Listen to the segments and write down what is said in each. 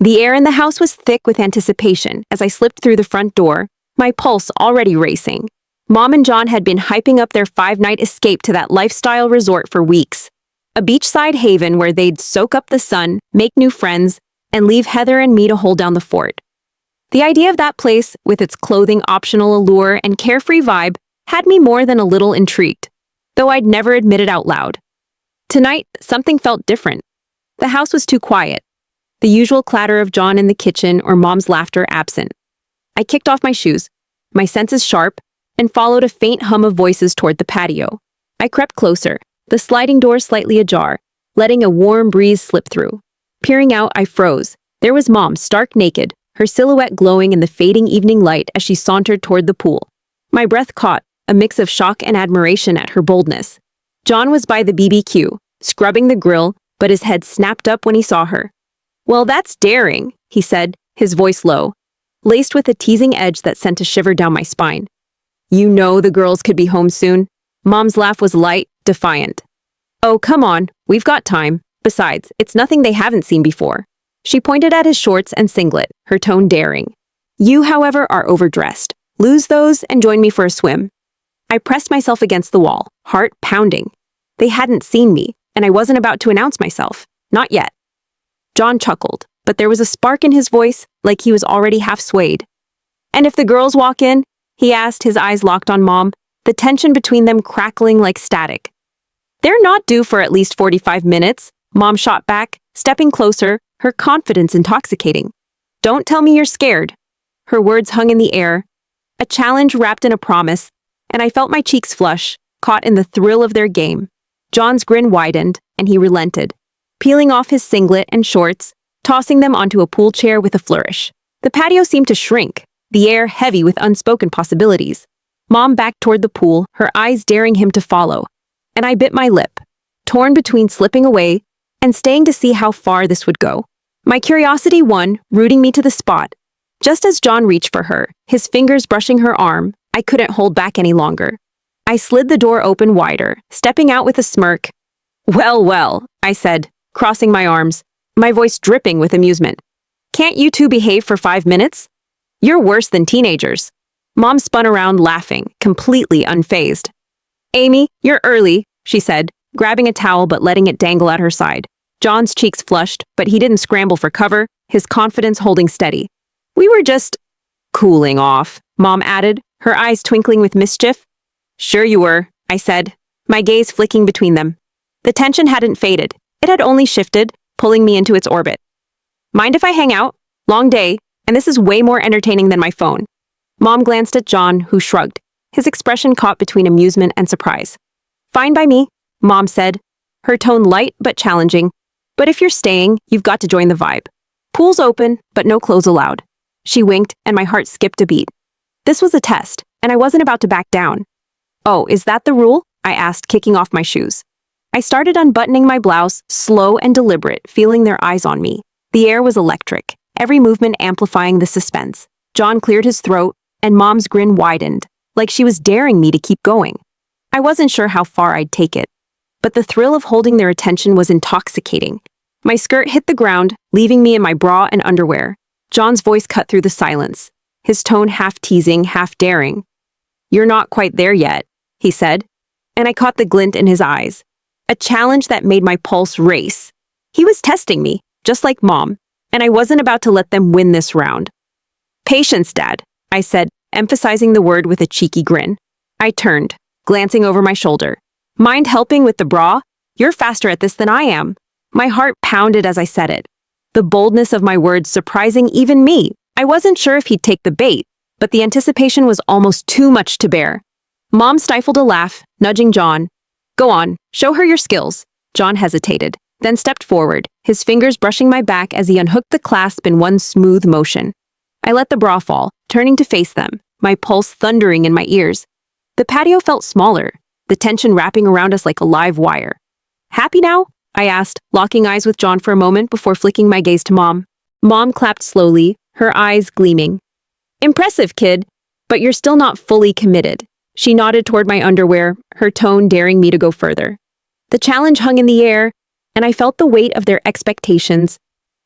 The air in the house was thick with anticipation as I slipped through the front door, my pulse already racing. Mom and John had been hyping up their 5-night escape to that lifestyle resort for weeks. A beachside haven where they'd soak up the sun, make new friends, and leave Heather and me to hold down the fort. The idea of that place, with its clothing optional allure and carefree vibe, had me more than a little intrigued, though I'd never admit it out loud. Tonight, something felt different. The house was too quiet. The usual clatter of John in the kitchen or Mom's laughter absent. I kicked off my shoes, my senses sharp, and followed a faint hum of voices toward the patio. I crept closer, the sliding door slightly ajar, letting a warm breeze slip through. Peering out, I froze. There was Mom, stark naked, her silhouette glowing in the fading evening light as she sauntered toward the pool. My breath caught, a mix of shock and admiration at her boldness. John was by the BBQ, scrubbing the grill, but his head snapped up when he saw her. "Well, that's daring," he said, his voice low, laced with a teasing edge that sent a shiver down my spine. "You know the girls could be home soon." Mom's laugh was light, defiant. "Oh, come on, we've got time. Besides, it's nothing they haven't seen before." She pointed at his shorts and singlet, her tone daring. "You, however, are overdressed. Lose those and join me for a swim." I pressed myself against the wall, heart pounding. They hadn't seen me, and I wasn't about to announce myself. Not yet. John chuckled, but there was a spark in his voice, like he was already half swayed. "And if the girls walk in?" he asked, his eyes locked on Mom, the tension between them crackling like static. "They're not due for at least 45 minutes, Mom shot back, stepping closer, her confidence intoxicating. "Don't tell me you're scared." Her words hung in the air, a challenge wrapped in a promise, and I felt my cheeks flush, caught in the thrill of their game. John's grin widened, and he relented, peeling off his singlet and shorts, tossing them onto a pool chair with a flourish. The patio seemed to shrink, the air heavy with unspoken possibilities. Mom backed toward the pool, her eyes daring him to follow, and I bit my lip, torn between slipping away and staying to see how far this would go. My curiosity won, rooting me to the spot. Just as John reached for her, his fingers brushing her arm, I couldn't hold back any longer. I slid the door open wider, stepping out with a smirk. "Well, well," I said, crossing my arms, my voice dripping with amusement. "Can't you two behave for 5 minutes? You're worse than teenagers." Mom spun around laughing, completely unfazed. "Amy, you're early," she said, grabbing a towel but letting it dangle at her side. John's cheeks flushed, but he didn't scramble for cover, his confidence holding steady. "We were just cooling off," Mom added, her eyes twinkling with mischief. "Sure you were," I said, my gaze flicking between them. The tension hadn't faded. It had only shifted, pulling me into its orbit. "Mind if I hang out? Long day, and this is way more entertaining than my phone." Mom glanced at John, who shrugged, his expression caught between amusement and surprise. "Fine by me," Mom said, her tone light but challenging. "But if you're staying, you've got to join the vibe. Pool's open, but no clothes allowed." She winked, and my heart skipped a beat. This was a test, and I wasn't about to back down. "Oh, is that the rule?" I asked, kicking off my shoes. I started unbuttoning my blouse, slow and deliberate, feeling their eyes on me. The air was electric, every movement amplifying the suspense. John cleared his throat, and Mom's grin widened, like she was daring me to keep going. I wasn't sure how far I'd take it, but the thrill of holding their attention was intoxicating. My skirt hit the ground, leaving me in my bra and underwear. John's voice cut through the silence, his tone half teasing, half daring. "You're not quite there yet," he said, and I caught the glint in his eyes, a challenge that made my pulse race. He was testing me, just like Mom, and I wasn't about to let them win this round. "Patience, Dad," I said, emphasizing the word with a cheeky grin. I turned, glancing over my shoulder. "Mind helping with the bra? You're faster at this than I am." My heart pounded as I said it, the boldness of my words surprising even me. I wasn't sure if he'd take the bait, but the anticipation was almost too much to bear. Mom stifled a laugh, nudging John. "Go on, show her your skills." John hesitated, then stepped forward, his fingers brushing my back as he unhooked the clasp in one smooth motion. I let the bra fall, turning to face them, my pulse thundering in my ears. The patio felt smaller, the tension wrapping around us like a live wire. "Happy now?" I asked, locking eyes with John for a moment before flicking my gaze to Mom. Mom clapped slowly, her eyes gleaming. "Impressive, kid, but you're still not fully committed." She nodded toward my underwear, her tone daring me to go further. The challenge hung in the air, and I felt the weight of their expectations.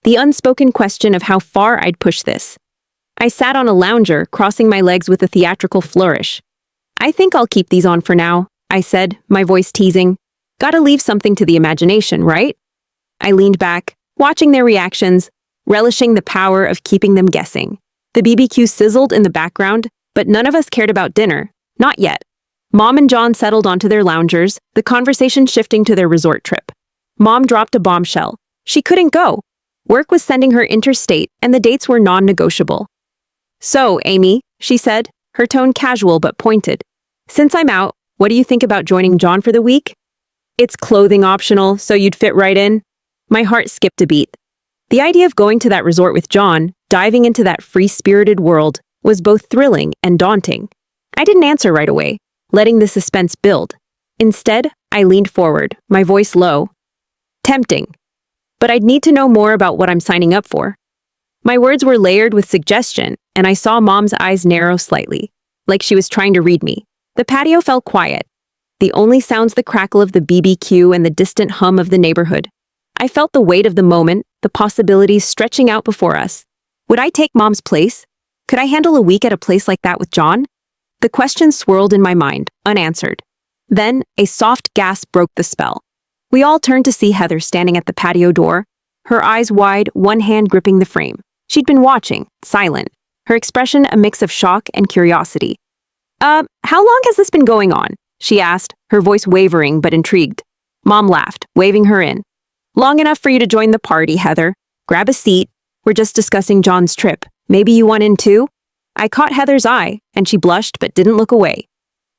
the unspoken question of how far I'd push this. I sat on a lounger, crossing my legs with a theatrical flourish. I think I'll keep these on for now, I said, my voice teasing. Gotta leave something to the imagination, right? I leaned back, watching their reactions, relishing the power of keeping them guessing. The BBQ sizzled in the background, but none of us cared about dinner. Not yet. Mom and John settled onto their loungers, the conversation shifting to their resort trip. Mom dropped a bombshell. She couldn't go. Work was sending her interstate, and the dates were non-negotiable. So, Amy, she said, her tone casual but pointed. Since I'm out, what do you think about joining John for the week? It's clothing optional, so you'd fit right in. My heart skipped a beat. The idea of going to that resort with John, diving into that free-spirited world, was both thrilling and daunting. I didn't answer right away, letting the suspense build. Instead, I leaned forward, my voice low. Tempting. But I'd need to know more about what I'm signing up for. My words were layered with suggestion, and I saw Mom's eyes narrow slightly, like she was trying to read me. The patio fell quiet. The only sounds the crackle of the BBQ and the distant hum of the neighborhood. I felt the weight of the moment, the possibilities stretching out before us. Would I take Mom's place? Could I handle a week at a place like that with John? The question swirled in my mind, unanswered. Then, a soft gasp broke the spell. We all turned to see Heather standing at the patio door, her eyes wide, one hand gripping the frame. She'd been watching, silent, her expression a mix of shock and curiosity. How long has this been going on? She asked, her voice wavering but intrigued. Mom laughed, waving her in. Long enough for you to join the party, Heather. Grab a seat. We're just discussing John's trip. Maybe you want in too? I caught Heather's eye, and she blushed but didn't look away.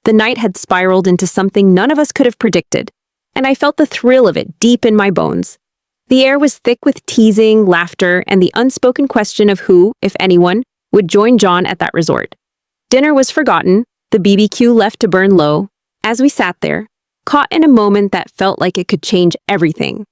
The night had spiraled into something none of us could have predicted, and I felt the thrill of it deep in my bones. The air was thick with teasing, laughter, and the unspoken question of who, if anyone, would join John at that resort. Dinner was forgotten, the BBQ left to burn low. As we sat there, caught in a moment that felt like it could change everything,